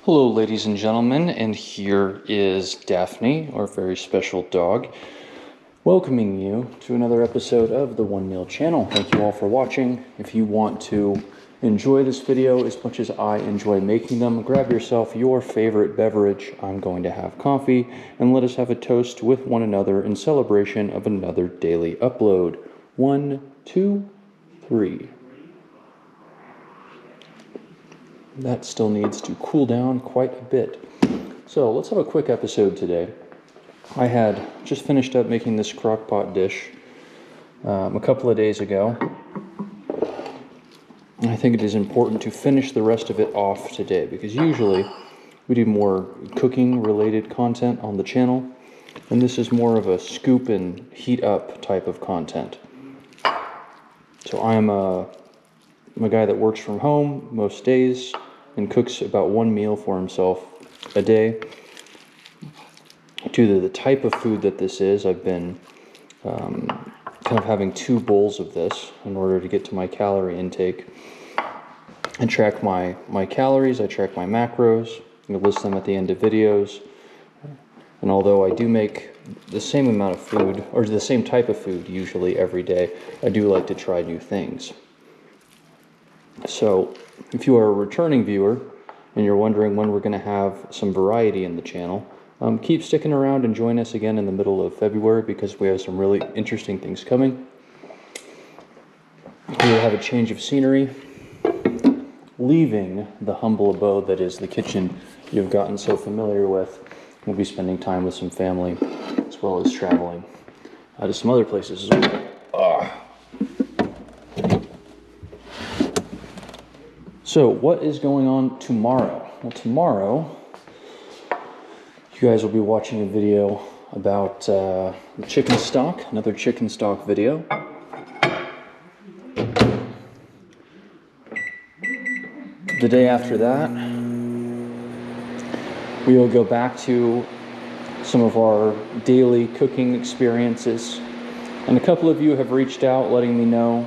Hello ladies and gentlemen, and here is Daphne, our very special dog, welcoming you to another episode of the One Meal channel. Thank you all for watching. If you want to enjoy this video as much as I enjoy making them, grab yourself your favorite beverage. I'm going to have coffee, and let us have a toast with one another in celebration of another daily upload. 1, 2, 3. That still needs to cool down quite a bit. So let's have a quick episode today. I had just finished up making this crock pot dish a couple of days ago. And I think it is important to finish the rest of it off today because usually we do more cooking related content on the channel, and this is more of a scoop and heat up type of content. So I'm a guy that works from home most days and cooks about one meal for himself a day. Due to the type of food that this is, I've been kind of having 2 bowls of this in order to get to my calorie intake. I track my calories, I track my macros, I list them at the end of videos. And although I do make the same amount of food, or the same type of food usually every day, I do like to try new things. So, if you are a returning viewer and you're wondering when we're going to have some variety in the channel, keep sticking around and join us again in the middle of February because we have some really interesting things coming. We will have a change of scenery, leaving the humble abode that is the kitchen you've gotten so familiar with. We'll be spending time with some family as well as traveling to some other places as well. So, what is going on tomorrow? Well, tomorrow, you guys will be watching a video about chicken stock, another chicken stock video. The day after that, we will go back to some of our daily cooking experiences. And a couple of you have reached out letting me know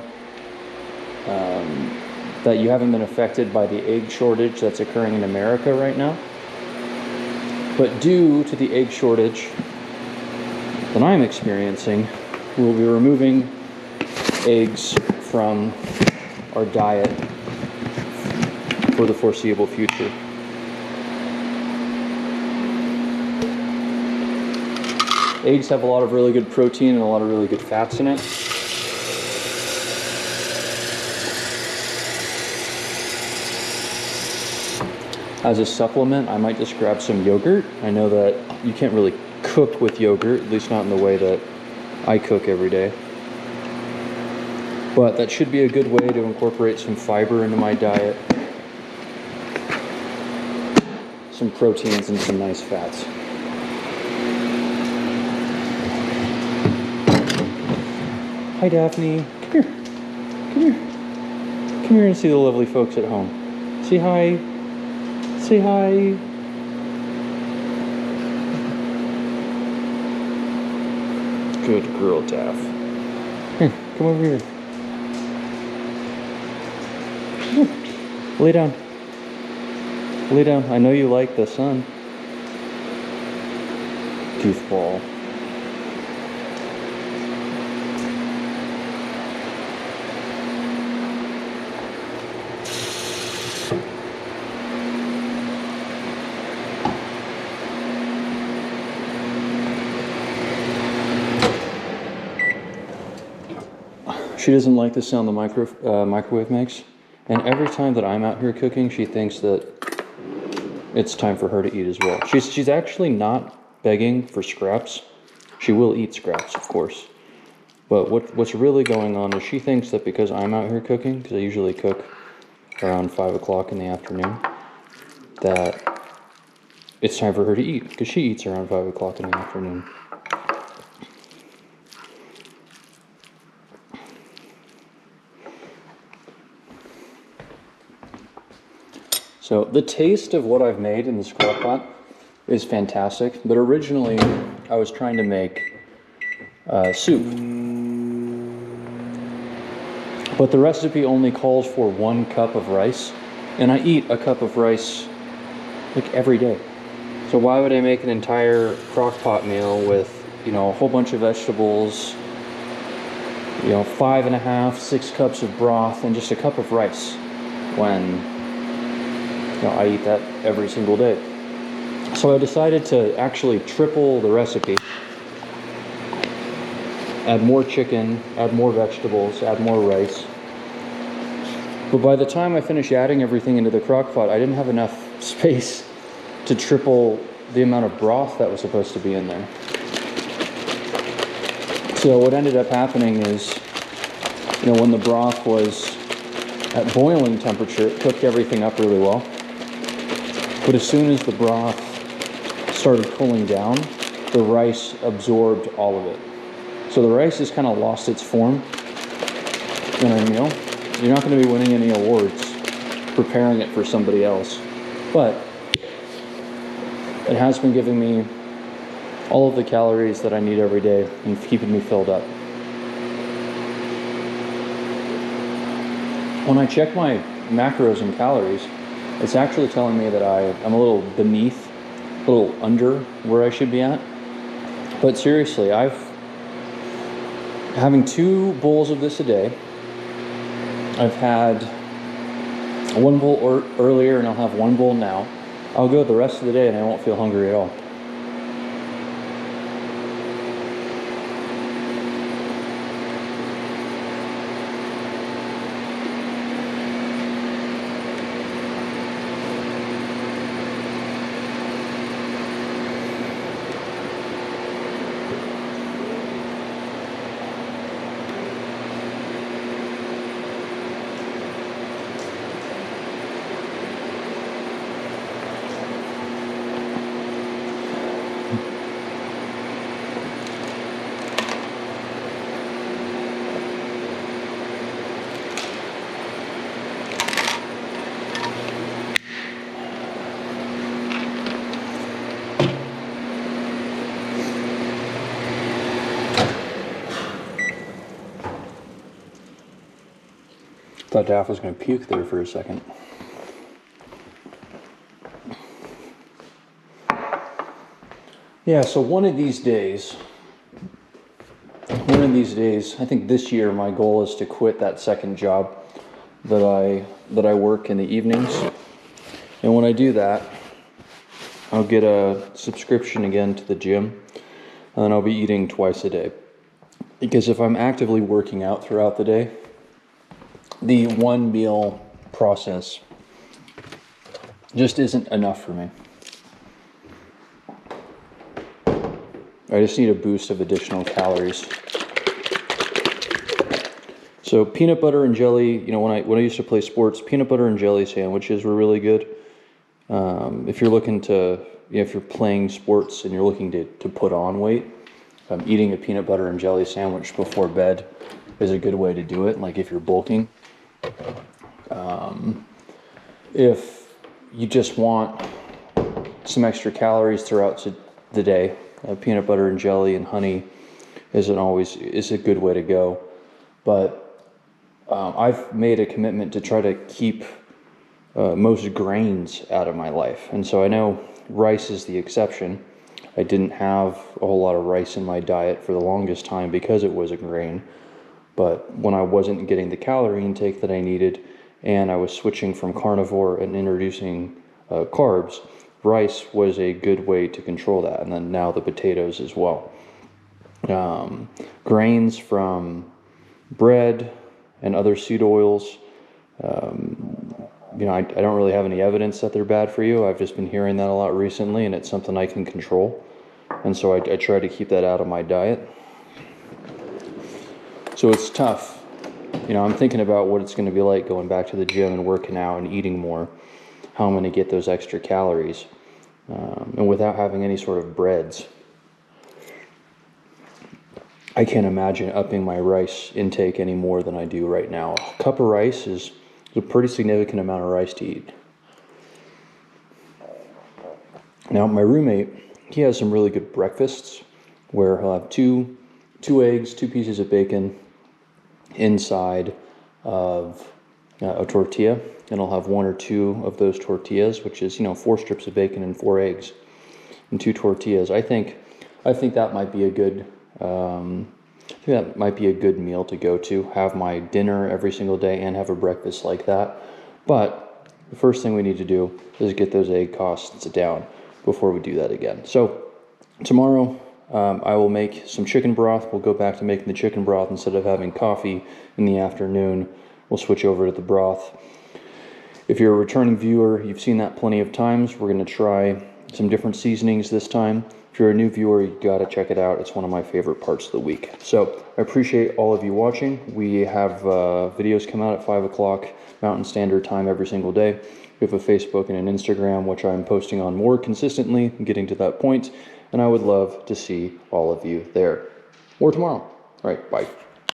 that you haven't been affected by the egg shortage that's occurring in America right now. But due to the egg shortage that I'm experiencing, we'll be removing eggs from our diet for the foreseeable future. Eggs have a lot of really good protein and a lot of really good fats in it. As a supplement, I might just grab some yogurt. I know that you can't really cook with yogurt, at least not in the way that I cook every day. But that should be a good way to incorporate some fiber into my diet, some proteins, and some nice fats. Hi, Daphne. Come here. Come here. Come here and see the lovely folks at home. Say hi. Say hi. Good girl, Daph. Here, come over here. Come here. Lay down. Lay down. I know you like the sun. Goofball. She doesn't like the sound the microwave makes, and every time that I'm out here cooking, she thinks that it's time for her to eat as well. She's actually not begging for scraps. She will eat scraps, of course. But what's really going on is she thinks that because I'm out here cooking, because I usually cook around 5 o'clock in the afternoon, that it's time for her to eat, because she eats around 5 o'clock in the afternoon. So the taste of what I've made in this crock pot is fantastic, but originally I was trying to make soup. But the recipe only calls for 1 cup of rice, and I eat a cup of rice like every day. So why would I make an entire crock pot meal with, you know, a whole bunch of vegetables, you know, 5.5, 6 cups of broth, and just a cup of rice when, you know, I eat that every single day? So I decided to actually triple the recipe, add more chicken, add more vegetables, add more rice. But by the time I finished adding everything into the crock pot, I didn't have enough space to triple the amount of broth that was supposed to be in there. So what ended up happening is, you know, when the broth was at boiling temperature, it cooked everything up really well. But as soon as the broth started cooling down, the rice absorbed all of it. So the rice has kind of lost its form in our meal. You're not going to be winning any awards preparing it for somebody else, but it has been giving me all of the calories that I need every day and keeping me filled up. When I check my macros and calories, it's actually telling me that I'm a little beneath, a little under where I should be at. But seriously, having 2 bowls of this a day. I've had 1 bowl earlier, and I'll have 1 bowl now. I'll go the rest of the day and I won't feel hungry at all. Thought Daff was going to puke there for a second. Yeah, so one of these days, I think this year my goal is to quit that second job that I work in the evenings. And when I do that, I'll get a subscription again to the gym, and then I'll be eating twice a day. Because if I'm actively working out throughout the day, the 1 meal process just isn't enough for me. I just need a boost of additional calories. So peanut butter and jelly, you know, when I used to play sports, peanut butter and jelly sandwiches were really good. If you're looking to, you know, if you're playing sports and you're looking to put on weight, eating a peanut butter and jelly sandwich before bed is a good way to do it. Like if you're bulking. If you just want some extra calories throughout the day, peanut butter and jelly and honey is a good way to go. But I've made a commitment to try to keep most grains out of my life, and so I know rice is the exception. I didn't have a whole lot of rice in my diet for the longest time because it was a grain. But when I wasn't getting the calorie intake that I needed, and I was switching from carnivore and introducing carbs, rice was a good way to control that. And then now the potatoes as well. Grains from bread and other seed oils, you know, I don't really have any evidence that they're bad for you. I've just been hearing that a lot recently, and it's something I can control. And so I try to keep that out of my diet. So it's tough. You know, I'm thinking about what it's going to be like going back to the gym and working out and eating more, how I'm going to get those extra calories, and without having any sort of breads. I can't imagine upping my rice intake any more than I do right now. A cup of rice is a pretty significant amount of rice to eat. Now, my roommate, he has some really good breakfasts where he'll have two eggs, 2 pieces of bacon inside of a tortilla, and I'll have 1 or 2 of those tortillas, which is 4 strips of bacon and 4 eggs and 2 tortillas. I think that might be a good meal to go to. Have my dinner every single day and have a breakfast like that. But the first thing we need to do is get those egg costs down before we do that again. So tomorrow I will make some chicken broth. We'll go back to making the chicken broth instead of having coffee in the afternoon. We'll switch over to the broth. If you're a returning viewer, you've seen that plenty of times. We're going to try some different seasonings this time. If you're a new viewer, you got to check it out. It's one of my favorite parts of the week. So I appreciate all of you watching. We have videos come out at 5 o'clock Mountain Standard Time every single day. We have a Facebook and an Instagram, which I'm posting on more consistently, getting to that point. And I would love to see all of you there. Or tomorrow. All right, bye.